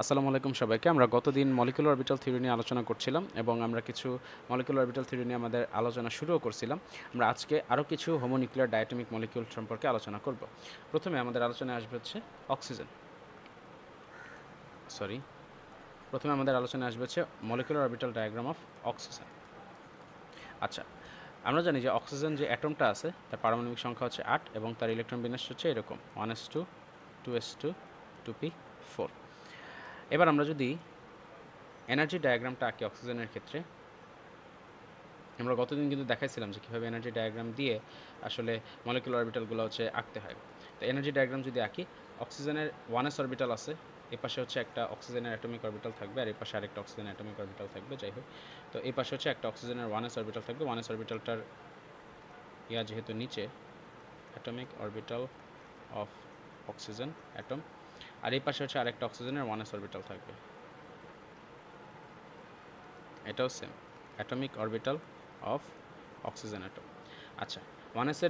আসসালামু আলাইকুম সবাইকে। আমরা গতদিন মলিকুলার অরবিটাল থিওরি নিয়ে আলোচনা করছিলাম এবং আমরা কিছু মলিকুলার অরবিটাল থিওরি নিয়ে আমাদের আলোচনা শুরুও করছিলাম। আমরা আজকে আরও কিছু হোমোনিউক্লিয়ার ডায়াটমিক মলিকিউল সম্পর্কে আলোচনা করব। প্রথমে আমাদের আলোচনায় আসবে হচ্ছে অক্সিজেন। সরি, প্রথমে আমাদের আলোচনায় আসবে হচ্ছে molecular orbital diagram of oxygen. আচ্ছা, আমরা জানি যে অক্সিজেন যে অ্যাটমটা আছে তার পারমাণবিক সংখ্যা হচ্ছে 8 এবং তার ইলেকট্রন বিন্যাস হচ্ছে এরকম 1s2 2s2 2p4। এবার আমরা যদি এনার্জি ডায়াগ্রামটা আঁকি অক্সিজেনের ক্ষেত্রে, আমরা গতদিন কিন্তু দেখাইছিলাম যে কীভাবে এনার্জি ডায়াগ্রাম দিয়ে আসলে মলিকুলার অরবিটালগুলো হচ্ছে আঁকতে হয়। তো এনার্জি ডায়াগ্রাম যদি আঁকি, অক্সিজেনের 1s অরবিটাল আছে, এই পাশে হচ্ছে একটা অক্সিজেনের অ্যাটমিক অরবিটাল থাকবে আর এই পাশে আরেকটা অক্সিজেনের অ্যাটমিক অরবিটাল থাকবে। যাই হোক, তো এই পাশে হচ্ছে একটা অক্সিজেনের 1s অরবিটাল থাকবে। 1s অরবিটালটার যেহেতু নিচে, atomic orbital of oxygen atom, আর এই পাশে হচ্ছে আরেকটা অক্সিজেনের 1s অরবিটাল থাকবে। এটাও same, atomic orbital of oxygen atom. আচ্ছা, 1s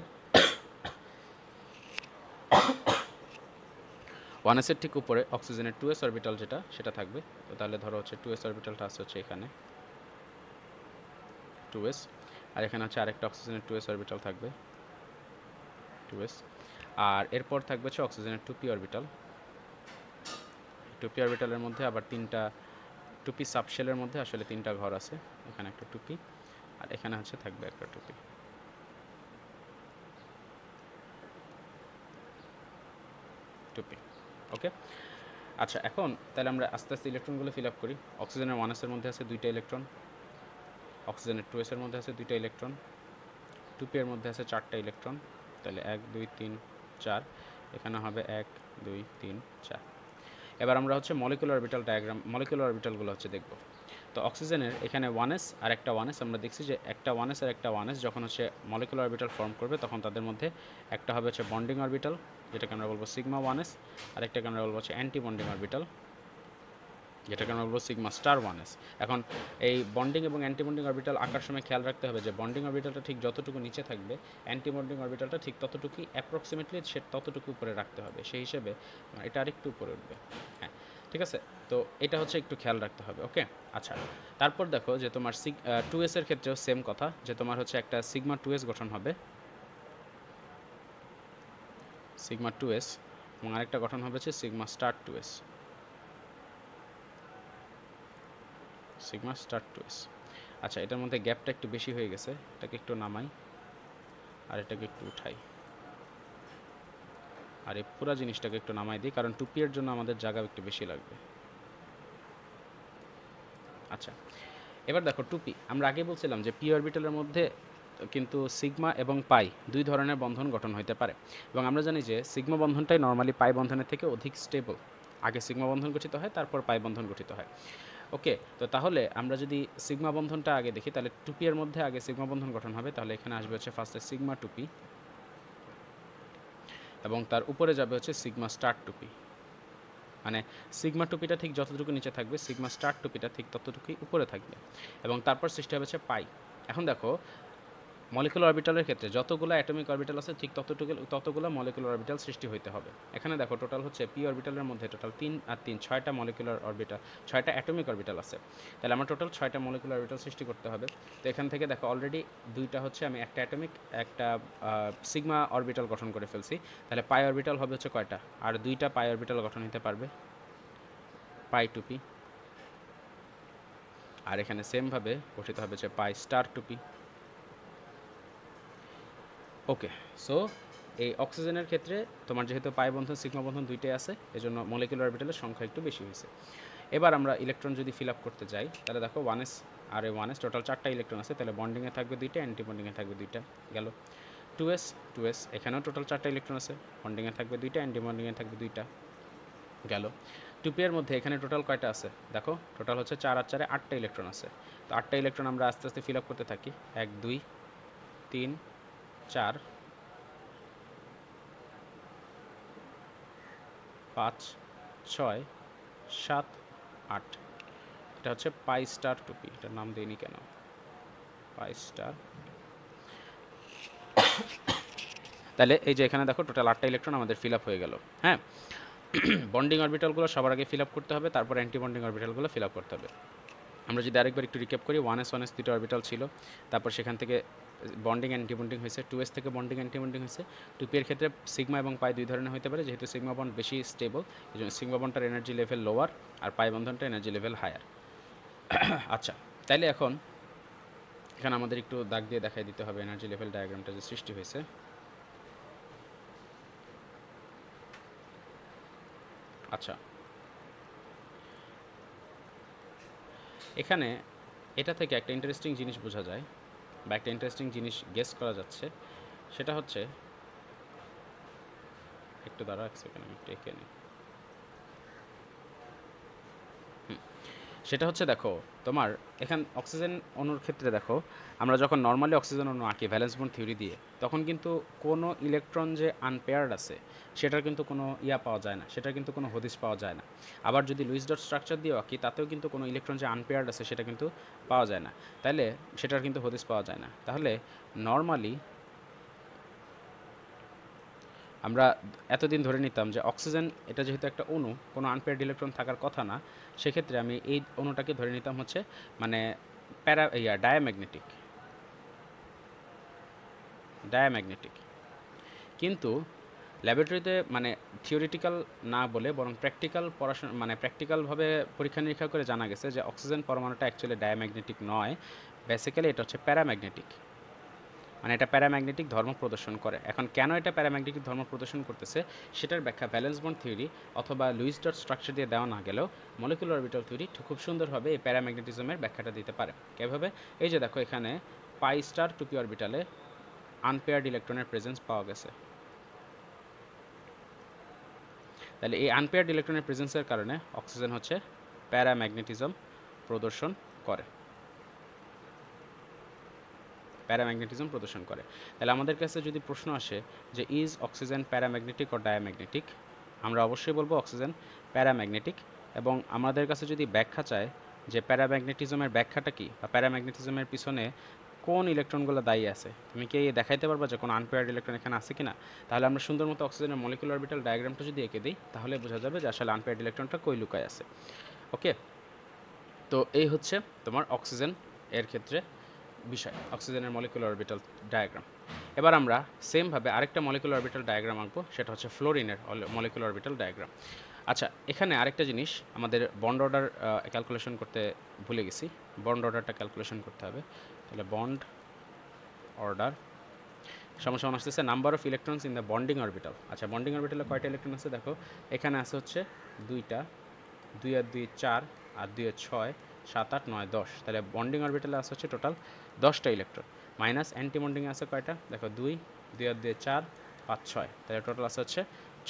এর ঠিক উপরে অক্সিজেনের 2s অরবিটাল যেটা সেটা থাকবে। তো তাহলে ধরো হচ্ছে 2s অরবিটালটা আছে হচ্ছে এখানে 2s, আর এখানে হচ্ছে আরেকটা অক্সিজেনের 2s অরবিটাল থাকবে 2s, আর এরপর থাকবে হচ্ছে অক্সিজেনের 2p অরবিটাল। 2p অরবিটালের মধ্যে আবার তিনটা 2p সাবশেলের মধ্যে আসলে তিনটা ঘর আছে। এখানে একটা 2p আর এখানে হচ্ছে থাকবে একটা 2p 2p। ওকে, আচ্ছা, এখন তাহলে আমরা আস্তে আস্তে ইলেকট্রনগুলো ফিল আপ করি। অক্সিজেনের 1s এর মধ্যে আছে 2টা ইলেকট্রন, অক্সিজেনের 2s এর মধ্যে আছে 2টা ইলেকট্রন, 2p এর মধ্যে আছে 4টা ইলেকট্রন। তাহলে 1 2 3 4, এখানে হবে 1 2 3 4। এবার আমরা হচ্ছে মলিকুলার অরবিটাল ডায়াগ্রাম, মলিকুলার অরবিটালগুলো হচ্ছে দেখব। তো অক্সিজেনের এখানে 1s আর একটা 1s, আমরা দেখছি যে একটা 1s আর একটা 1s যখন হচ্ছে মলিকুলার অরবিটাল ফর্ম করবে তখন তাদের মধ্যে একটা হবে হচ্ছে বন্ডিং অরবিটাল, যেটাকে আমরা বলবো সিগমা 1s, আর একটাকে আমরা বলবো হচ্ছে অ্যান্টি বন্ডিং অরবিটাল, যেটাকে আমরা বলবো সিগমা স্টার 1s। এখন এই বন্ডিং এবং অ্যান্টি বন্ডিং অরবিটাল আঁকার সময় খেয়াল রাখতে হবে যে বন্ডিং অরবিটালটা ঠিক যতটুকু নিচে থাকবে, অ্যান্টি বন্ডিং অরবিটালটা ঠিক ততটুকুই অ্যাপ্রক্সিমেটলি সে ততটুকু উপরে রাখতে হবে। সেই হিসেবে এটা আরেকটু উপরে উঠবে। হ্যাঁ, ঠিক আছে, তো এটা হচ্ছে একটু খেয়াল রাখতে হবে। ওকে, আচ্ছা, তারপর দেখো যে তোমার 2s এর ক্ষেত্রেও সেম কথা, যে তোমার হচ্ছে একটা সিগমা 2s গঠন হবে, সিগমা 2s, এবং আরেকটা গঠন হবে হচ্ছে sigma star 2s, sigma star 2s। আচ্ছা, এটার মধ্যে গ্যাপটা একটু বেশি হয়ে গেছে, এটাকে একটু নামাই আর এটাকে একটু উঠাই, আর এই পুরো জিনিসটাকে একটু নামাই দিই, কারণ 2p এর জন্য আমাদের জায়গা একটু বেশি লাগবে। আচ্ছা, এবার দেখো 2p, আমরা আগে বলছিলাম যে p অরবিটালের মধ্যে কিন্তু সিগমা এবং পাই দুই ধরনের বন্ধন গঠন হতে পারে, এবং আমরা জানি যে সিগমা বন্ধনটাই নর্মালি পাই বন্ধনের থেকে অধিক স্টেবল। আগে সিগমা বন্ধন গঠিত হয়, তারপর পাই বন্ধন গঠিত হয়। ওকে, তো তাহলে আমরা যদি সিগমা বন্ধনটা আগে দেখি, তাহলে 2p এর মধ্যে আগে সিগমা বন্ধন গঠন হবে, তাহলে এখানে আসবে হচ্ছে ফার্স্টে সিগমা 2p এবং তার উপরে যাবে হচ্ছে সিগমা স্টার 2p। মানে সিগমা 2pটা ঠিক যতটুকু নিচে থাকবে, সিগমা স্টার 2pটা ঠিক ততটুকুই উপরে থাকবে, এবং তারপর সৃষ্টি হবে হচ্ছে পাই। এখন দেখো মলিকুলার অরবিটালের ক্ষেত্রে যতগুলো অ্যাটমিক অরবিটাল আছে ঠিক ততগুলো মলিকুলার অরবিটাল সৃষ্টি হতে হবে। এখানে দেখো টোটাল হচ্ছে p অরবিটালের মধ্যে টোটাল 3 আর 3 6টা মলিকুলার অরবিটাল, 6টা অ্যাটমিক অরবিটাল আছে। তাহলে আমার টোটাল 6টা মলিকুলার অরবিটাল সৃষ্টি করতে হবে। তো এখান থেকে দেখো অলরেডি দুইটা হচ্ছে আমি একটা অ্যাটমিক একটা সিগমা অরবিটাল গঠন করে ফেলছি। তাহলে পাই অরবিটাল হবে হচ্ছে কয়টা, আর দুইটা পাই অরবিটাল গঠন হতে পারবে, পাই 2p, আর এখানে সেমভাবে গঠিত হবে হচ্ছে পাই স্টার 2p। ওকে, সো এই অক্সিজেনের ক্ষেত্রে তোমার যেহেতু পাই বন্ধন সিগমা বন্ধন দুইটাই আছে, এজন্য মলিকুলার অরবিটালের সংখ্যা একটু বেশি হয়েছে। এবার আমরা ইলেকট্রন যদি ফিল আপ করতে যাই, তাহলে দেখো 1s আর 1s টোটাল 4টা ইলেকট্রন আছে, তাহলে বন্ডিংয়ে থাকবে দুইটা, অ্যান্টি বন্ডিংয়ে থাকবে দুইটা, গেল। 2s এখানেও টোটাল 4টা ইলেকট্রন আছে, বন্ডিংয়ে থাকবে দুইটা, অ্যান্টি বন্ডিংয়ে থাকবে দুইটা, গেল। 2p এর মধ্যে এখানে টোটাল কয়টা আছে দেখো, টোটাল হচ্ছে 4 আর 4-এ 8টা ইলেকট্রন আছে। তো 8টা ইলেকট্রন আমরা আস্তে আস্তে ফিল আপ করতে থাকি, 1 2 3 4 5 6 7 8। এটা হচ্ছে পাই স্টার 2p, এটার নাম দেইনি কেন, পাই স্টার। তাহলে এই যে এখানে দেখো টোটাল 8টা ইলেকট্রন আমাদের ফিল আপ হয়ে গেল। হ্যাঁ, বন্ডিং অরবিটালগুলো সবার আগে ফিল আপ করতে হবে, তারপর অ্যান্টি বন্ডিং অরবিটালগুলো ফিল আপ করতে হবে। আমরা যদি আরেকবার একটু রিক্যাপ করি, 1s 1s দুটো অরবিটাল ছিল, তারপর সেখান থেকে বন্ডিং অ্যান্টি বন্ডিং হয়েছে, 2s থেকে বন্ডিং অ্যান্টি বন্ডিং হয়েছে। 2p এর ক্ষেত্রে সিগমা এবং পাই দুই ধরনের হতে পারে, যেহেতু সিগমা বন্ড বেশি স্টেবল, এই জন্য সিগমা বন্ডটার এনার্জি লেভেল লোয়ার আর পাই বন্ধনটা এনার্জি লেভেল হায়ার। আচ্ছা, তাইলে এখন এখানে আমাদের একটু দাগ দিয়ে দেখাই দিতে হবে এনার্জি লেভেল ডায়াগ্রামটা যে সৃষ্টি হয়েছে। আচ্ছা, এখানে এটা থেকে একটা ইন্টারেস্টিং জিনিস বোঝা যায় বা একটা ইন্টারেস্টিং জিনিস গেস করা যাচ্ছে, সেটা হচ্ছে, একটু দাঁড়া এক সেকেন্ড, আমি একটু এঁকে নিই। সেটা হচ্ছে, দেখো তোমার এখান অক্সিজেন অণুর ক্ষেত্রে দেখো, আমরা যখন নর্মালি অক্সিজেন অণু আঁকি ভ্যালেন্স বন্ড থিওরি দিয়ে, তখন কিন্তু কোনো ইলেকট্রন যে আনপেয়ার্ড আছে সেটার কিন্তু কোনো পাওয়া যায় না, সেটার কিন্তু কোনো হদিশ পাওয়া যায় না। আবার যদি লুইস ডট স্ট্রাকচার দিয়ে আঁকি, তাতেও কিন্তু কোনো ইলেকট্রন যে আনপেয়ার্ড আছে সেটা কিন্তু পাওয়া যায় না, তাহলে সেটার কিন্তু হদিশ পাওয়া যায় না। তাহলে নর্মালি আমরা এতদিন ধরে নিতাম যে অক্সিজেন এটা যেহেতু একটা অণু, কোনো আনপেয়ার্ড ইলেকট্রন থাকার কথা না, সেক্ষেত্রে আমি এই অণুটাকে ধরে নিতাম হচ্ছে মানে ডায়াম্যাগনেটিক। কিন্তু ল্যাবরেটরিতে মানে থিওরিটিক্যাল না বলে বরং প্র্যাকটিক্যাল পড়াশোনা, মানে প্র্যাকটিক্যালভাবে পরীক্ষা নিরীক্ষা করে জানা গেছে যে অক্সিজেন পরমাণুটা অ্যাকচুয়ালি ডায়াম্যাগনেটিক নয়, বেসিক্যালি এটা হচ্ছে প্যারাম্যাগনেটিক। মানে এটা প্যারাম্যাগনেটিক ধর্ম প্রদর্শন করে। এখন কেন এটা প্যারাম্যাগনেটিক ধর্ম প্রদর্শন করতেছে সেটার ব্যাখ্যা ভ্যালেন্স বন্ড থিওরি অথবা লুইস ডট স্ট্রাকচার দিয়ে দেওয়া না গেলেও মলিকুলার অরবিটাল থিওরি খুব সুন্দরভাবে এই প্যারাম্যাগনেটিজমের ব্যাখ্যাটা দিতে পারে। কীভাবে? এই যে দেখো, এখানে পাই স্টার 2p অরবিটালে আনপেয়ার্ড ইলেকট্রনের প্রেজেন্স পাওয়া গেছে। তাহলে এই আনপেয়ার্ড ইলেকট্রনের প্রেজেন্সের কারণে অক্সিজেন হচ্ছে প্যারাম্যাগনেটিজম প্রদর্শন করে। তাহলে আমাদের কাছে যদি প্রশ্ন আসে যে ইজ অক্সিজেন প্যারাম্যাগনেটিক ও ডায়াম্যাগনেটিক, আমরা অবশ্যই বলবো অক্সিজেন প্যারাম্যাগনেটিক। এবং আমাদের কাছে যদি ব্যাখ্যা চায় যে প্যারাম্যাগনেটিজমের ব্যাখ্যাটা কী বা প্যারাম্যাগনেটিজমের পিছনে কোন ইলেকট্রনগুলো দায়ী আছে, তুমি কি দেখাইতে পারবা যে কোনো আনপেয়ার্ড ইলেকট্রন এখানে আছে কিনা? তাহলে আমরা সুন্দর মতো অক্সিজেনের মলিকুলার অরবিটাল ডায়াগ্রামটা যদি এঁকে দিই, তাহলে বোঝা যাবে যে আসলে আনপেয়ার্ড ইলেকট্রনটা কই লুকায় আছে। ওকে, তো এই হচ্ছে তোমার অক্সিজেন এর ক্ষেত্রে বিষয়, অক্সিজেনের মলিকুলার অরবিটাল ডায়াগ্রাম। এবার আমরা সেমভাবে আরেকটা মলিকুলার অরবিটাল ডায়াগ্রাম আঁকবো, সেটা হচ্ছে ফ্লোরিনের মলিকুলার অরবিটাল ডায়াগ্রাম। আচ্ছা, এখানে আরেকটা জিনিস, আমাদের বন্ড অর্ডার ক্যালকুলেশন করতে ভুলে গেছি, বন্ড অর্ডারটা ক্যালকুলেশন করতে হবে। তাহলে বন্ড অর্ডার সমান আসতেছে number of electrons in the bonding orbital. আচ্ছা, বন্ডিং অরবিটালে কয়টা ইলেকট্রন আছে দেখো, এখানে আছে হচ্ছে দুইটা, 2 আর 2 4 আর 2 আর 6 7 8 9 10। তাহলে বন্ডিং অরবিটালে আছে হচ্ছে টোটাল 10টা ইলেকট্রন। মাইনাস অ্যান্টি বন্ডিংয়ে আছে কয়টা দেখো, 2 2 আর 2 4 5 6। তাহলে টোটাল আছে হচ্ছে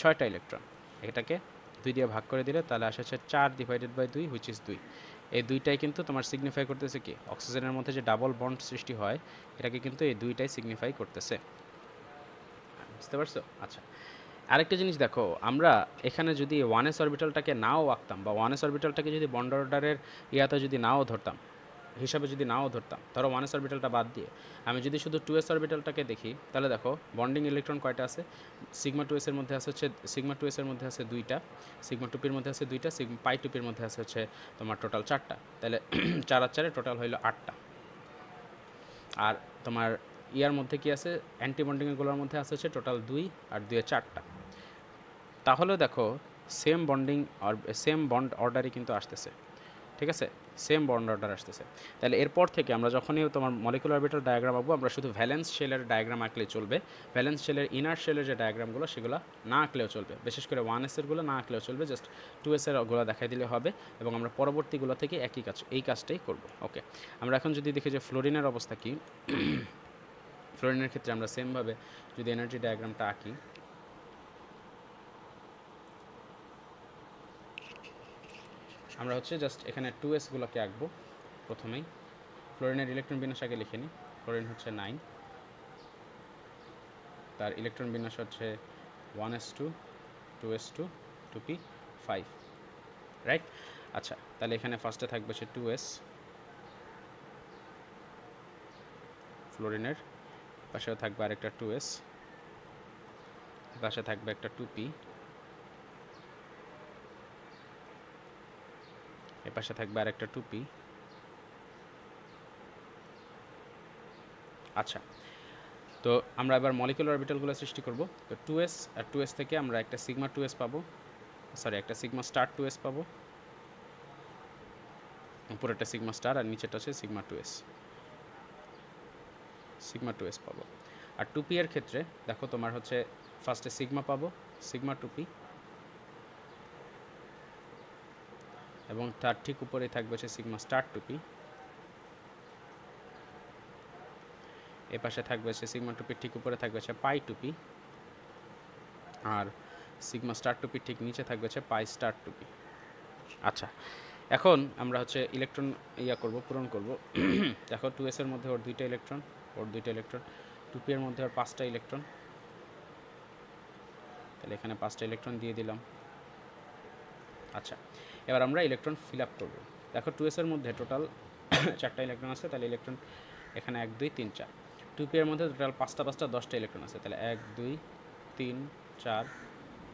6টা ইলেকট্রন। এটাকে 2 দিয়ে ভাগ করে দিলে তাহলে আসে হচ্ছে 4 ডিভাইডেড বাই 2 হুইচ ইজ 2। এই দুইটাই কিন্তু তোমার সিগনিফাই করতেছে কি, অক্সিজেনের মধ্যে যে ডাবল বন্ড সৃষ্টি হয় এটাকে কিন্তু এই দুইটাই সিগনিফাই করতেছে। বুঝতে পারছো? আচ্ছা, আরেকটা জিনিস দেখো, আমরা এখানে যদি 1s অরবিটালটাকে নাও আঁকতাম বা 1s অরবিটালটাকে যদি বন্ড অর্ডারের ইয়াতে যদি নাও ধরতাম, হিসাবে যদি নাও ধরতাম, ধরো 1s অরবিটালটা বাদ দিয়ে আমি যদি শুধু 2s অরবিটালটাকে দেখি, তাহলে দেখো বন্ডিং ইলেকট্রন কয়টা আছে, সিগমা 2s এর মধ্যে আছে হচ্ছে, সিগমা 2s এর মধ্যে আছে 2টা, সিগমা 2p-র মধ্যে আছে 2টা, পাই 2p-র মধ্যে আছে হচ্ছে তোমার টোটাল 4টা। তাহলে 4 আর 4 টোটাল হইলো 8টা। আর তোমার ইয়ার মধ্যে কি আছে, অ্যান্টি বন্ডিংগুলোর মধ্যে আছে হচ্ছে টোটাল 2 আর 2 এ 4টা। তাহলে দেখো সেম বন্ড অর্ডারই কিন্তু আসতেছে, ঠিক আছে, সেম বন্ড অর্ডার আসতেছে। তাহলে এরপর থেকে আমরা যখনই তোমার মলিকুলার অরবিটাল ডায়াগ্রাম আঁকবো, আমরা শুধু ভ্যালেন্স শেলের ডায়াগ্রাম আঁকলেই চলবে, ভ্যালেন্স শেলের ইনার শেলের যে ডায়াগ্রামগুলো সেগুলো না আঁকলেও চলবে, বিশেষ করে 1s এরগুলো না আঁকলেও চলবে, জাস্ট 2s এরগুলো দেখাই দিলে হবে। এবং আমরা পরবর্তীগুলো থেকে এই কাজটাই করব। ওকে, আমরা এখন যদি দেখি যে ফ্লোরিনের অবস্থা কী, ফ্লোরিনের ক্ষেত্রে আমরা সেমভাবে যদি এনার্জি ডায়াগ্রামটা আঁকি, আমরা হচ্ছে জাস্ট এখানে 2s গুলোকে আঁকবো প্রথমেই। ফ্লোরিনের ইলেকট্রন বিন্যাস আগে লিখে নিই। ফ্লোরিন হচ্ছে 9, তার ইলেকট্রন বিন্যাস হচ্ছে 1s2 2s2 2p 5, রাইট? আচ্ছা, তাহলে এখানে ফার্স্টে থাকবে হচ্ছে 2s, ফ্লোরিনের পাশেও থাকবে আরেকটা 2s, পাশে থাকবে একটা 2p, এর পাশে থাকবে আরেকটা 2p। আচ্ছা, তো আমরা এবার মলিকুলার অরবিটালগুলো সৃষ্টি করব। তো 2s আর 2s থেকে আমরা একটা সিগমা 2s পাবো, সরি একটা সিগমা স্টার 2s পাবো, উপরেরটা সিগমা স্টার আর নিচেরটা হচ্ছে সিগমা 2s, সিগমা 2s পাবো। আর 2p এর ক্ষেত্রে দেখো তোমার হচ্ছে ফার্স্টে সিগমা পাবো, সিগমা 2p, এবং তার ঠিক উপরেই থাকবে হচ্ছে সিগমা স্টার 2p। এ পাশে থাকবে হচ্ছে সিগমা 2p ঠিক উপরে থাকবে হচ্ছে পাই 2p, আর সিগমা স্টার 2p ঠিক নিচে থাকবে হচ্ছে পাই স্টার 2p। আচ্ছা, এখন আমরা হচ্ছে ইলেকট্রন করব, পূরণ করব। দেখো 2s এর মধ্যে ওর দুইটা ইলেকট্রন, ওর দুইটা ইলেকট্রন, 2p এর মধ্যে ওর 5টা ইলেকট্রন, তাহলে এখানে 5টা ইলেকট্রন দিয়ে দিলাম। আচ্ছা, এবার আমরা ইলেকট্রন ফিল আপ করবো। দেখো 2s এর মধ্যে টোটাল 4টা ইলেকট্রন আছে, তাহলে ইলেকট্রন এখানে 1 2 3 4। 2p এর মধ্যে টোটাল 5টা 10টা ইলেকট্রন আছে, তাহলে 1 2 3 4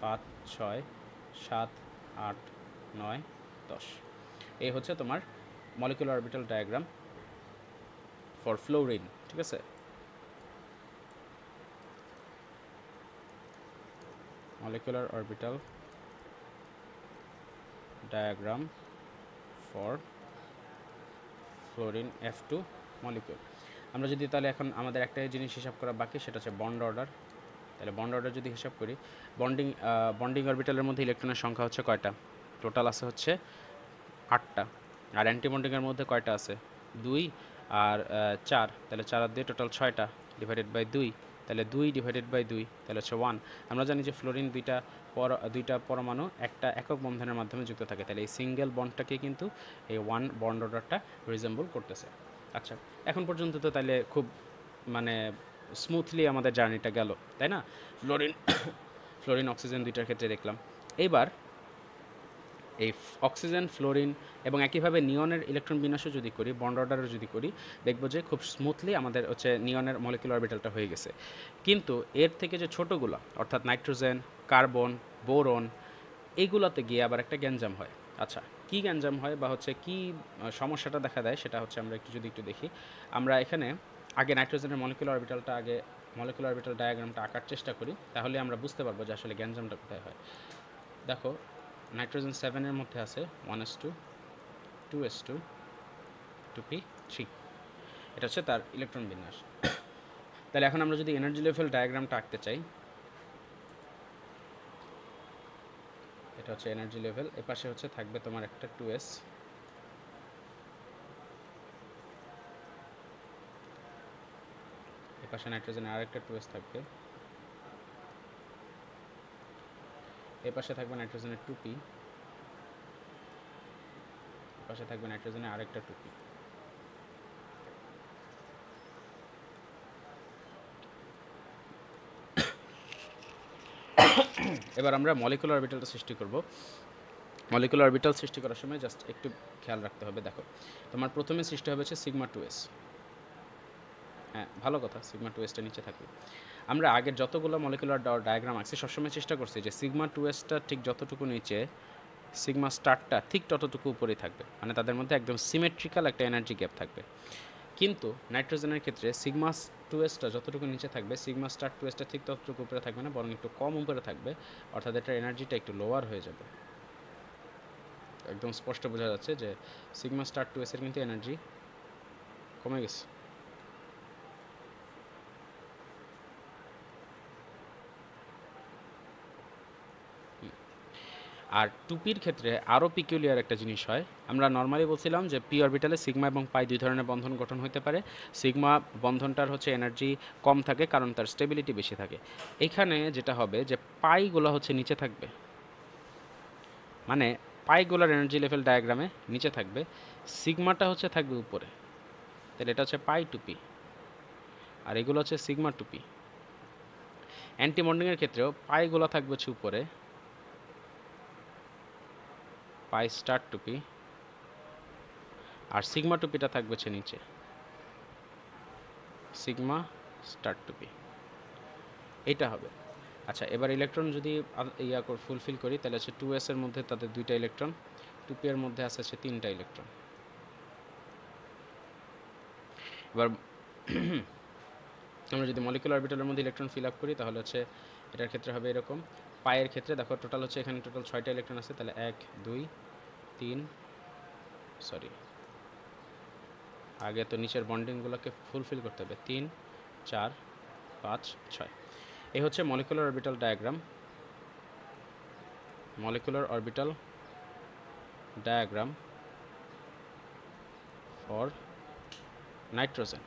5 6 7 8 9 10। এই হচ্ছে তোমার molecular orbital diagram for fluorine, ঠিক আছে? Molecular orbital diagram for fluorine F2 molecule. আমরা যদি তাহলে এখন আমাদের একটা জিনিস হিসাব করা বাকি, সেটা হচ্ছে বন্ড অর্ডার। তাহলে বন্ড অর্ডার যদি হিসাব করি, বন্ডিং অরবিটালের মধ্যে ইলেকট্রনের সংখ্যা হচ্ছে কয়টা? টোটাল আছে হচ্ছে 8টা। আর অ্যান্টি বন্ডিংয়ের মধ্যে কয়টা আছে? 2 আর 4, তাহলে 4 আর 2 টোটাল 6টা, ডিভাইডেড বাই 2, তাহলে 2 ডিভাইডেড বাই 2 তাহলে হচ্ছে 1। আমরা জানি যে ফ্লোরিন দুইটা পরমাণু একটা একক বন্ধনের মাধ্যমে যুক্ত থাকে, তাহলে এই সিঙ্গেল বন্ডটাকে কিন্তু এই 1 বন্ড অর্ডারটা রিজেম্বল করতেছে। আচ্ছা, এখন পর্যন্ত তো তাহলে খুব মানে স্মুথলি আমাদের জার্নিটা গেল, তাই না? ফ্লোরিন অক্সিজেন দুইটার ক্ষেত্রে দেখলাম। এইবার এই অক্সিজেন, ফ্লোরিন এবং একইভাবে নিয়নের ইলেকট্রন বিন্যাসও যদি করি, বন্ড অর্ডারও যদি করি, দেখব যে খুব স্মুথলি আমাদের হচ্ছে নিয়নের মলিকুলার অরবিটালটা হয়ে গেছে। কিন্তু এর থেকে যে ছোটোগুলো, অর্থাৎ নাইট্রোজেন, কার্বন, বোরন, এইগুলোতে গিয়ে আবার একটা গ্যাঞ্জাম হয়। আচ্ছা, কি গ্যাঞ্জাম হয় বা হচ্ছে কি সমস্যাটা দেখা দেয়, সেটা হচ্ছে আমরা একটু দেখি। আমরা এখানে আগে নাইট্রোজেনের মলিকুলার অরবিটাল ডায়াগ্রামটা আঁকার চেষ্টা করি, তাহলে আমরা বুঝতে পারবো যে আসলে গ্যাঞ্জামটা কোথায় হয়। দেখো, নাইট্রোজেন 7 এর মধ্যে আছে 1s2 2s2 2p3, এটা হচ্ছে তার ইলেকট্রন বিন্যাস। তাহলে এখন আমরা যদি এনার্জি লেভেল ডায়াগ্রামটা আঁকতে চাই, এটা হচ্ছে এনার্জি লেভেল, এপাশে হচ্ছে থাকবে তোমার একটা 2s, এপাশে নাইট্রোজেনের আরেকটা 2s থাকবে, এপাশে থাকবে নাইট্রোজেনের 2p, এপাশে থাকবে নাইট্রোজেনের আরেকটা 2p। এবার আমরা মলিকুলার অরবিটালটা সৃষ্টি করব। মলিকুলার অরবিটাল সৃষ্টি করার সময় জাস্ট একটু খেয়াল রাখতে হবে। দেখো, তোমার প্রথমে সৃষ্টি হবে হচ্ছে সিগমা 2s। হ্যাঁ, ভালো কথা, সিগমা 2sটা নিচে থাকবে। আমরা আগের যতগুলো মলিকুলার ডায়াগ্রাম আঁকছি সবসময় চেষ্টা করছি যে সিগমা 2sটা ঠিক যতটুকু নিচে, সিগমা স্টারটা ঠিক ততটুকু উপরেই থাকবে, মানে তাদের মধ্যে একদম সিমেট্রিক্যাল একটা এনার্জি গ্যাপ থাকবে। কিন্তু নাইট্রোজেনের ক্ষেত্রে সিগমা 2sটা যতটুকু নিচে থাকবে, সিগমা স্টার 2sটা ঠিক ততটুকু উপরে থাকবে না, বরং একটু কম উপরে থাকবে, অর্থাৎ এটার এনার্জিটা একটু লোয়ার হয়ে যাবে। একদম স্পষ্ট বোঝা যাচ্ছে যে সিগমা স্টার 2s এর কিন্তু এনার্জি কমে গেছে। আর 2pর ক্ষেত্রে আরও পিকুলিয়ার একটা জিনিস হয়। আমরা নর্মালি বলছিলাম যে পি অরবিটালে সিগমা এবং পাই দুই ধরনের বন্ধন গঠন হতে পারে। সিগমা বন্ধনটার হচ্ছে এনার্জি কম থাকে কারণ তার স্টেবিলিটি বেশি থাকে। এখানে যেটা হবে যে পাইগুলো হচ্ছে নিচে থাকবে, মানে পাইগুলোর এনার্জি লেভেল ডায়াগ্রামে নিচে থাকবে, সিগমাটা হচ্ছে থাকবে উপরে। তাহলে এটা হচ্ছে পাই 2p, আর এগুলো হচ্ছে সিগমা 2p। অ্যান্টি বন্ডিংয়ের ক্ষেত্রেও পাইগুলো থাকবে হচ্ছে উপরে, পাই স্টার 2p, আর সিগমা 2pটা থাকবে হচ্ছে নিচে, সিগমা স্টার 2p। এটা হবে। আচ্ছা, এবার ইলেকট্রন যদি ফুলফিল করি, তাহলে হচ্ছে 2s এর মধ্যে তাদের দুইটা ইলেকট্রন, 2p এর মধ্যে আছে 3টা ইলেকট্রন। এবার আমরা যদি মলিকুলার অরবিটালের মধ্যে ইলেকট্রন ফিল আপ করি তাহলে হচ্ছে এটার ক্ষেত্রে হবে এরকম। পায়ের ক্ষেত্রে দেখো টোটাল হচ্ছে এখানে টোটাল 6টা ইলেকট্রন আছে, তাহলে 1 2 3 সরি আগে তো নিচের বন্ডিংগুলোকে ফুলফিল করতে হবে, 3 4 5 6। এই হচ্ছে molecular orbital diagram, molecular orbital diagram for nitrogen.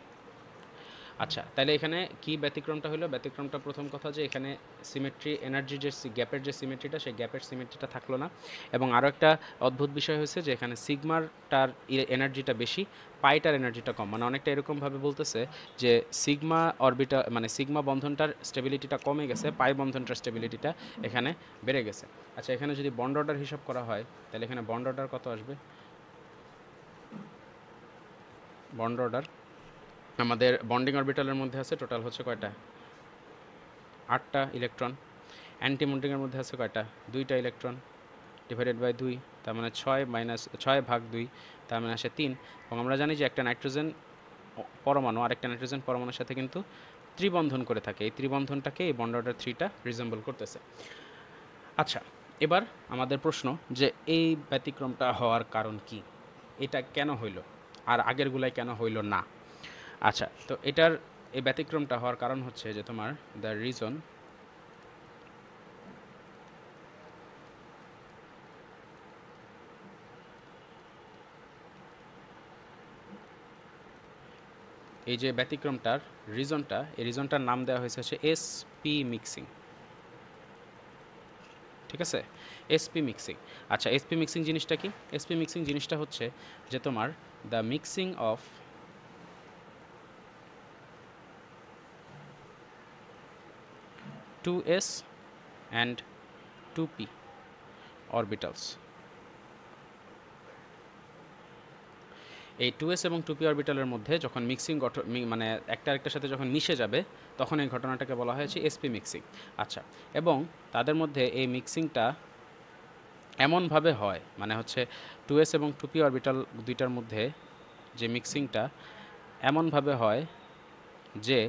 আচ্ছা, তাহলে এখানে কি ব্যতিক্রমটা হলো? ব্যতিক্রমটা প্রথম কথা যে এখানে সিমেট্রি এনার্জি যে গ্যাপের যে সিমেট্রিটা, সেই গ্যাপের সিমেট্রিটা থাকলো না। এবং আরও একটা অদ্ভুত বিষয় হয়েছে যে এখানে সিগমারটার এনার্জিটা বেশি, পাইটার এনার্জিটা কম। মানে অনেকটা এরকমভাবে বলতেছে যে সিগমা অরবিটাল মানে সিগমা বন্ধনটার স্টেবিলিটিটা কমে গেছে, পাই বন্ধনটার স্টেবিলিটিটা এখানে বেড়ে গেছে। আচ্ছা, এখানে যদি বন্ড অর্ডার হিসাব করা হয় তাহলে এখানে বন্ড অর্ডার কত আসবে? বন্ড অর্ডার আমাদের বন্ডিং অরবিটালের মধ্যে আছে টোটাল হচ্ছে কয়টা? 8টা ইলেকট্রন। অ্যান্টি বন্ডিংয়ের মধ্যে আছে কয়টা? 2টা ইলেকট্রন ডিভাইডেড বাই 2, তার মানে 6/2, তার মানে আসে 3। এবং আমরা জানি যে একটা নাইট্রোজেন পরমাণু আরেকটা নাইট্রোজেন পরমাণুর সাথে কিন্তু ত্রিবন্ধন করে থাকে। এই ত্রিবন্ধনটাকে এই বন্ড অর্ডার 3টা রিজেম্বল করতেছে। আচ্ছা, এবার আমাদের প্রশ্ন যে এই ব্যতিক্রমটা হওয়ার কারণ কি? এটা কেন হইল আর আগেরগুলাই কেন হইল না? আচ্ছা, তো এটার এই ব্যতিক্রমটা হওয়ার কারণ হচ্ছে যে তোমার দ্য রিজন এই যে ব্যতিক্রমটার রিজনটা, এই রিজনটার নাম দেওয়া হয়েছে হচ্ছে এসপি মিক্সিং। ঠিক আছে, এসপি মিক্সিং। আচ্ছা, এসপি মিক্সিং জিনিসটা কি? এসপি মিক্সিং জিনিসটা হচ্ছে যে তোমার the mixing of two S and 2p orbitals. এই 2s এবং 2p অরবিটালের মধ্যে যখন মিক্সিং মানে একটা আরেকটার সাথে যখন মিশে যাবে তখন এই ঘটনাটাকে বলা হয়েছে এসপি মিক্সিং। আচ্ছা, এবং তাদের মধ্যে এই মিক্সিংটা এমনভাবে হয়, মানে হচ্ছে 2s এবং 2p অরবিটাল দুইটার মধ্যে যে মিক্সিংটা এমনভাবে হয় যে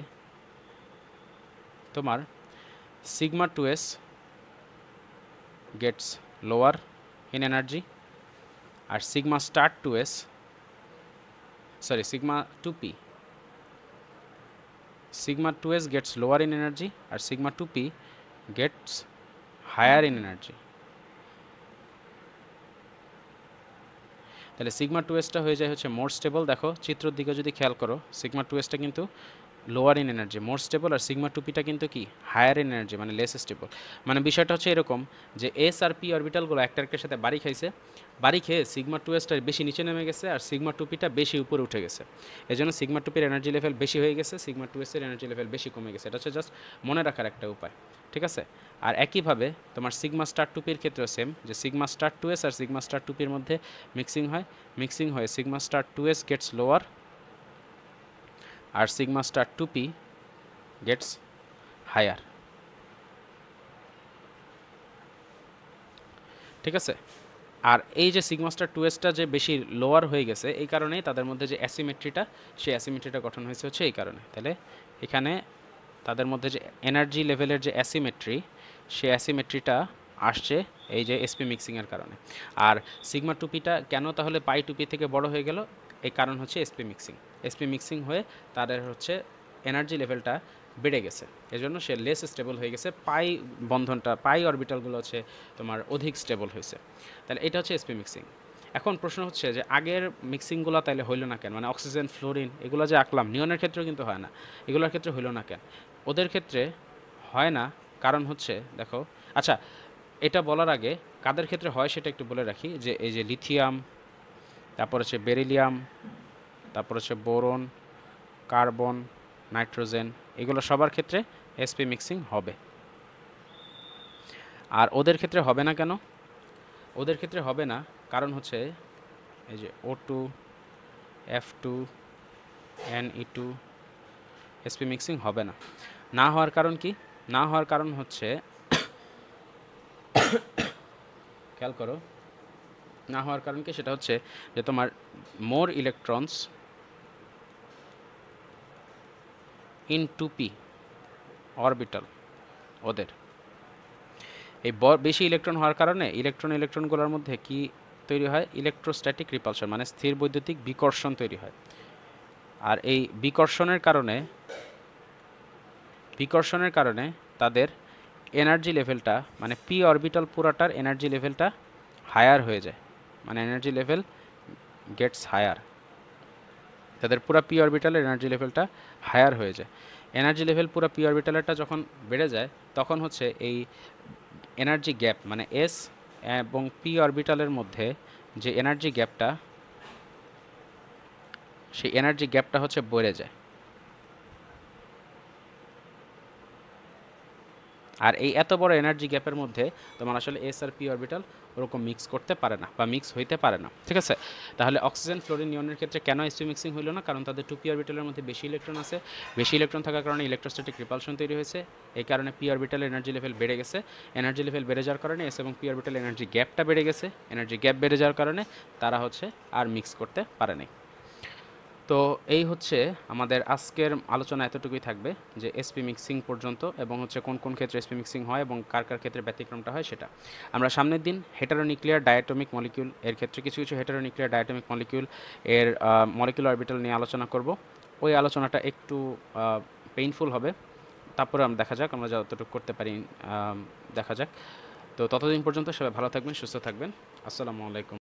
তোমার sigma 2s gets lower in energy আর sigma star 2s sigma 2s gets lower in energy আর sigma 2p gets higher in energy। তাহলে সিগমা 2sটা হয়ে যায় হচ্ছে মোর স্টেবল। দেখো চিত্রের দিকে যদি খেয়াল করো, সিগমা 2sটা কিন্তু lower in energy, more stable, আর সিগমা 2pটা কিন্তু কি হায়ার ইন এনার্জি, মানে লেস স্টেবল। মানে বিষয়টা হচ্ছে এরকম যে এস আর পি অরবিটালগুলো একটা আরেকটার সাথে বাড়ি খাইছে, বাড়ি খেয়ে সিগমা 2sটা বেশি নিচে নেমে গেছে আর সিগমা 2pটা বেশি উপরে উঠে গেছে। এই জন্য সিগমা 2pর এনার্জি লেভেল বেশি হয়ে গেছে, সিগমা 2sের এনার্জি লেভেল বেশি কমে গেছে। এটা হচ্ছে জাস্ট মনে রাখার একটা উপায়। ঠিক আছে, আর একইভাবে তোমার সিগমা স্টার 2pর ক্ষেত্রেও সেম, যে সিগমা স্টার 2s আর সিগমা স্টার 2pর মধ্যে মিক্সিং হয়ে sigma star 2s gets lower আর sigma star 2p gets higher. ঠিক আছে, আর এই যে সিগমা স্টার 2sটা যে বেশি লোয়ার হয়ে গেছে এই কারণেই তাদের মধ্যে যে অ্যাসিমেট্রিটা, সেই অ্যাসিমেট্রিটা গঠন হয়েছে হচ্ছে এই কারণে। তাহলে এখানে তাদের মধ্যে যে এনার্জি লেভেলের যে অ্যাসিমেট্রি, সেই অ্যাসিমেট্রিটা আসছে এই যে এসপি মিক্সিংয়ের কারণে। আর সিগমা 2pটা কেন তাহলে পাই 2p থেকে বড় হয়ে গেল? এই কারণ হচ্ছে এসপি মিক্সিং হয়ে তাদের হচ্ছে এনার্জি লেভেলটা বেড়ে গেছে, এজন্য সে লেস স্টেবল হয়ে গেছে। পাই বন্ধনটা, পাই অরবিটালগুলো হচ্ছে তোমার অধিক স্টেবল হয়েছে। তাহলে এটা হচ্ছে এসপি মিক্সিং। এখন প্রশ্ন হচ্ছে যে আগের মিক্সিংগুলো তাহলে হইল না কেন? মানে অক্সিজেন, ফ্লোরিন এগুলো যে আঁকলাম, নিয়নের ক্ষেত্রেও কিন্তু হয় না, এগুলোর ক্ষেত্রে হইল না কেন? ওদের ক্ষেত্রে হয় না কারণ হচ্ছে দেখো, আচ্ছা এটা বলার আগে কাদের ক্ষেত্রে হয় সেটা একটু বলে রাখি, যে এই যে লিথিয়াম, তারপর হচ্ছে বেরিলিয়াম, তারপর হচ্ছে বোরন, কার্বন, নাইট্রোজেন, এগুলো সবার ক্ষেত্রে এসপি মিক্সিং হবে। আর ওদের ক্ষেত্রে হবে না কেন? ওদের ক্ষেত্রে হবে না কারণ হচ্ছে এই যে O2, F2, Ne2 SP mixing হবে না। না হওয়ার কারণ কি? না হওয়ার কারণ হচ্ছে খেয়াল করো, না হওয়ার কারণ কি, সেটা হচ্ছে যে তোমার মোর ইলেকট্রনস ইন 2p অরবিটাল, ওদের এই বেশি ইলেকট্রন হওয়ার কারণে ইলেকট্রনগুলোর মধ্যে কি তৈরি হয়, ইলেকট্রোস্ট্যাটিক রিপালশন, মানে স্থির বৈদ্যুতিক বিকর্ষণ তৈরি হয়। আর এই বিকর্ষণের কারণে তাদের এনার্জি লেভেলটা, মানে পি অরবিটাল পুরাটার এনার্জি লেভেলটা হায়ার হয়ে যায়, মানে এনার্জি লেভেল গেটস হায়ার, তাদের পুরো পি অরবিটালের এনার্জি লেভেলটা হায়ার হয়ে যায়। এনার্জি লেভেল পুরো পি অরবিটালেরটা যখন বেড়ে যায়, তখন হচ্ছে এই এনার্জি গ্যাপ, মানে এস এবং পি অরবিটালের মধ্যে যে এনার্জি গ্যাপটা, সেই এনার্জি গ্যাপটা হচ্ছে বেড়ে যায়। আর এই এত বড় এনার্জি গ্যাপের মধ্যে তোমার আসলে এস আর পি অরবিটাল ওরকম মিক্স করতে পারে না বা মিক্স হইতে পারে না, ঠিক আছে? তাহলে অক্সিজেন, ফ্লোরিন, নিয়নের ক্ষেত্রে কেন sp মিক্সিং হইল না? কারণ তাদের 2p অরবিটালের মধ্যে বেশি ইলেকট্রন আছে, বেশি ইলেকট্রন থাকার কারণে ইলেকট্রোস্ট্যাটিক রিপালশন তৈরি হয়েছে, এই কারণে পি অরবিটালের এনার্জি লেভেল বেড়ে গেছে। এনার্জি লেভেল বেড়ে যাওয়ার কারণে এস এবং পি অরবিটাল এনার্জি গ্যাপটা বেড়ে গেছে, এনার্জি গ্যাপ বেড়ে যাওয়ার কারণে তারা হচ্ছে আর মিক্স করতে পারে নাই। তো এই হচ্ছে আমাদের আজকের আলোচনা, এতটুকুই থাকবে, যে এসপি মিক্সিং পর্যন্ত, এবং হচ্ছে কোন কোন ক্ষেত্রে এসপি মিক্সিং হয় এবং কার কার ক্ষেত্রে ব্যতিক্রমটা হয় সেটা আমরা সামনের দিন হেটারোনিউক্লিয়ার ডায়াটমিক মলিকিউল এর ক্ষেত্রে কিছু কিছু হেটারোনিউক্লিয়ার ডায়াটমিক মলিকিউল এর মলিকুলার অরবিটাল নিয়ে আলোচনা করব। ওই আলোচনাটা একটু পেইনফুল হবে, তারপরে আমরা দেখা যাক আমরা যতটুকু করতে পারি, দেখা যাক। তো ততদিন পর্যন্ত সবাই ভালো থাকবেন, সুস্থ থাকবেন। আসসালামু আলাইকুম।